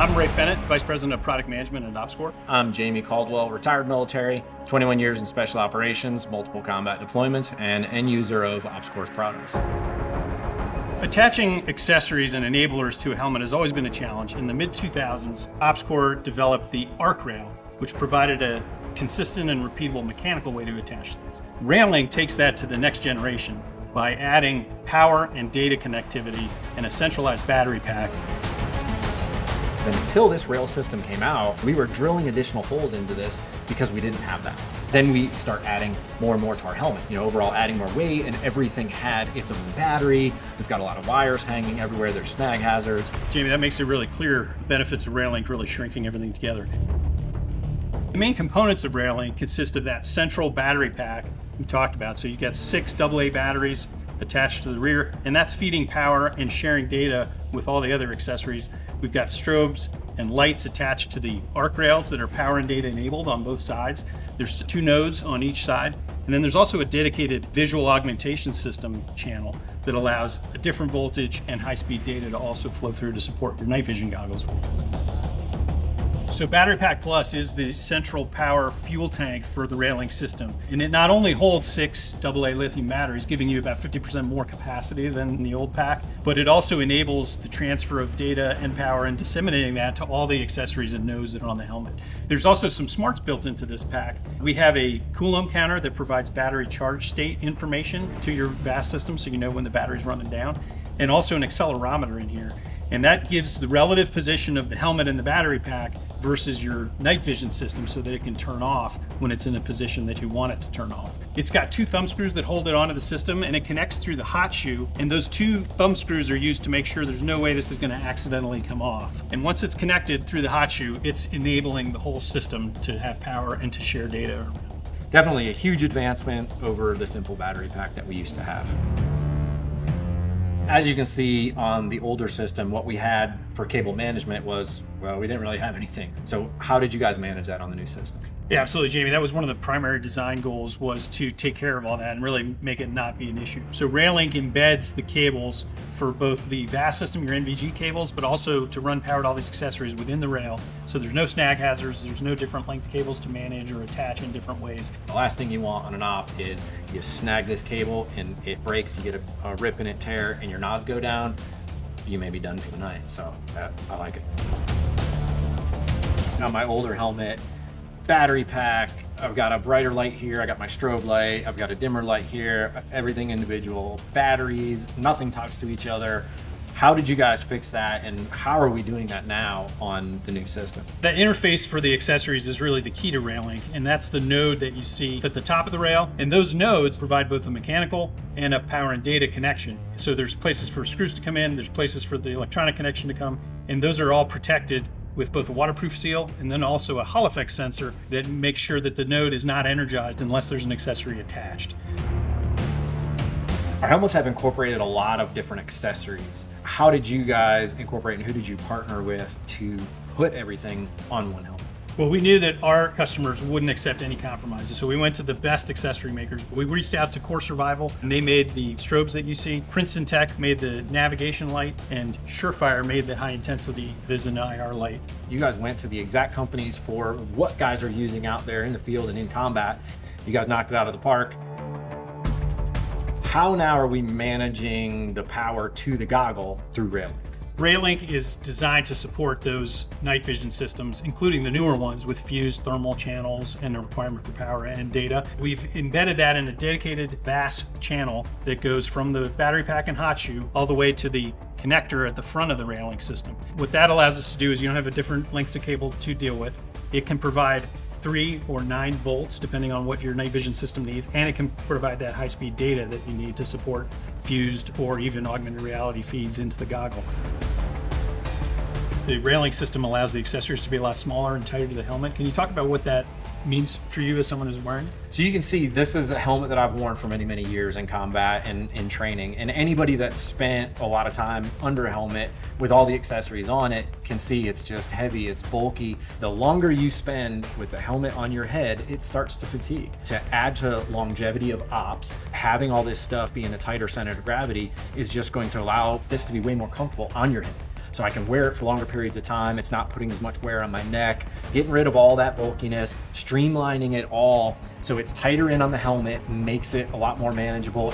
I'm Rafe Bennett, Vice President of Product Management at OpsCore. I'm Jamie Caldwell, retired military, 21 years in special operations, multiple combat deployments, and end user of OpsCore's products. Attaching accessories and enablers to a helmet has always been a challenge. In the mid-2000s, OpsCore developed the arc rail, which provided a consistent and repeatable mechanical way to attach things. Railink takes that to the next generation by adding power and data connectivity and a centralized battery pack. Until this rail system came out, we were drilling additional holes into this because we didn't have that. Then we start adding more and more to our helmet, overall adding more weight, and everything had its own battery. We've got a lot of wires hanging everywhere. There's snag hazards. Jamie, that makes it really clear the benefits of Railink really shrinking everything together. The main components of Railink consist of that central battery pack we talked about. So you get 6 AA batteries attached to the rear, and that's feeding power and sharing data with all the other accessories. We've got strobes and lights attached to the arc rails that are power and data enabled on both sides. There's 2 nodes on each side. And then there's also a dedicated visual augmentation system channel that allows a different voltage and high-speed data to also flow through to support your night vision goggles. So Battery Pack Plus is the central power fuel tank for the Railink system. And it not only holds 6 AA lithium batteries, giving you about 50% more capacity than the old pack, but it also enables the transfer of data and power and disseminating that to all the accessories and nodes that are on the helmet. There's also some smarts built into this pack. We have a coulomb counter that provides battery charge state information to your VAS system so you know when the battery's running down, and also an accelerometer in here. And that gives the relative position of the helmet and the battery pack versus your night vision system so that it can turn off when it's in a position that you want it to turn off. It's got 2 thumb screws that hold it onto the system, and it connects through the hot shoe, and those 2 thumb screws are used to make sure there's no way this is going to accidentally come off. And once it's connected through the hot shoe, it's enabling the whole system to have power and to share data. Definitely a huge advancement over the simple battery pack that we used to have. As you can see on the older system, what we had for cable management was, well, we didn't really have anything. So how did you guys manage that on the new system? Yeah, absolutely, Jamie. That was one of the primary design goals, was to take care of all that and really make it not be an issue. So Railink embeds the cables for both the VAS system, your NVG cables, but also to run power to all these accessories within the rail. So there's no snag hazards, there's no different length cables to manage or attach in different ways. The last thing you want on an op is you snag this cable and it breaks, you get a rip and it tear, and your nods go down, you may be done for the night. So I like it. Now my older helmet, battery pack, I've got a brighter light here, I got my strobe light, I've got a dimmer light here, everything individual, batteries, nothing talks to each other. How did you guys fix that, and how are we doing that now on the new system? That interface for the accessories is really the key to Railink, and that's the node that you see at the top of the rail. And those nodes provide both a mechanical and a power and data connection. So there's places for screws to come in, there's places for the electronic connection to come, and those are all protected with both a waterproof seal and then also a Hall effect sensor that makes sure that the node is not energized unless there's an accessory attached. Our helmets have incorporated a lot of different accessories. How did you guys incorporate, and who did you partner with to put everything on one helmet? Well, we knew that our customers wouldn't accept any compromises, so we went to the best accessory makers. We reached out to Core Survival, and they made the strobes that you see. Princeton Tech made the navigation light, and Surefire made the high-intensity vis and IR light. You guys went to the exact companies for what guys are using out there in the field and in combat. You guys knocked it out of the park. How now are we managing the power to the goggle through Railink? Railink is designed to support those night vision systems, including the newer ones with fused thermal channels and a requirement for power and data. We've embedded that in a dedicated VAS channel that goes from the battery pack and hot shoe all the way to the connector at the front of the Railink system. What that allows us to do is you don't have a different lengths of cable to deal with. It can provide 3 or 9 volts depending on what your night vision system needs, and it can provide that high-speed data that you need to support fused or even augmented reality feeds into the goggle. The Railink system allows the accessories to be a lot smaller and tighter to the helmet. Can you talk about what that means for you as someone who's wearing it? So you can see this is a helmet that I've worn for many, many years in combat and in training. And anybody that's spent a lot of time under a helmet with all the accessories on it can see it's just heavy, it's bulky. The longer you spend with the helmet on your head, it starts to fatigue. To add to longevity of ops, having all this stuff be in a tighter center of gravity is just going to allow this to be way more comfortable on your head. so I can wear it for longer periods of time. It's not putting as much wear on my neck, getting rid of all that bulkiness, streamlining it all so it's tighter in on the helmet, makes it a lot more manageable.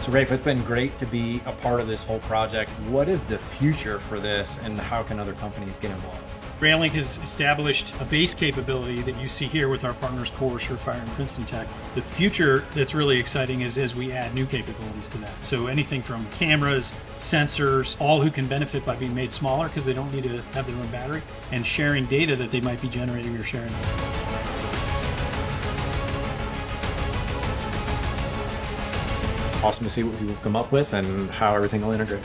So Rafe, it's been great to be a part of this whole project. What is the future for this, and how can other companies get involved? Railink has established a base capability that you see here with our partners Core, Surefire, and Princeton Tech. The future that's really exciting is as we add new capabilities to that. So anything from cameras, sensors, all who can benefit by being made smaller because they don't need to have their own battery, and sharing data that they might be generating or sharing. Awesome to see what people come up with and how everything will integrate.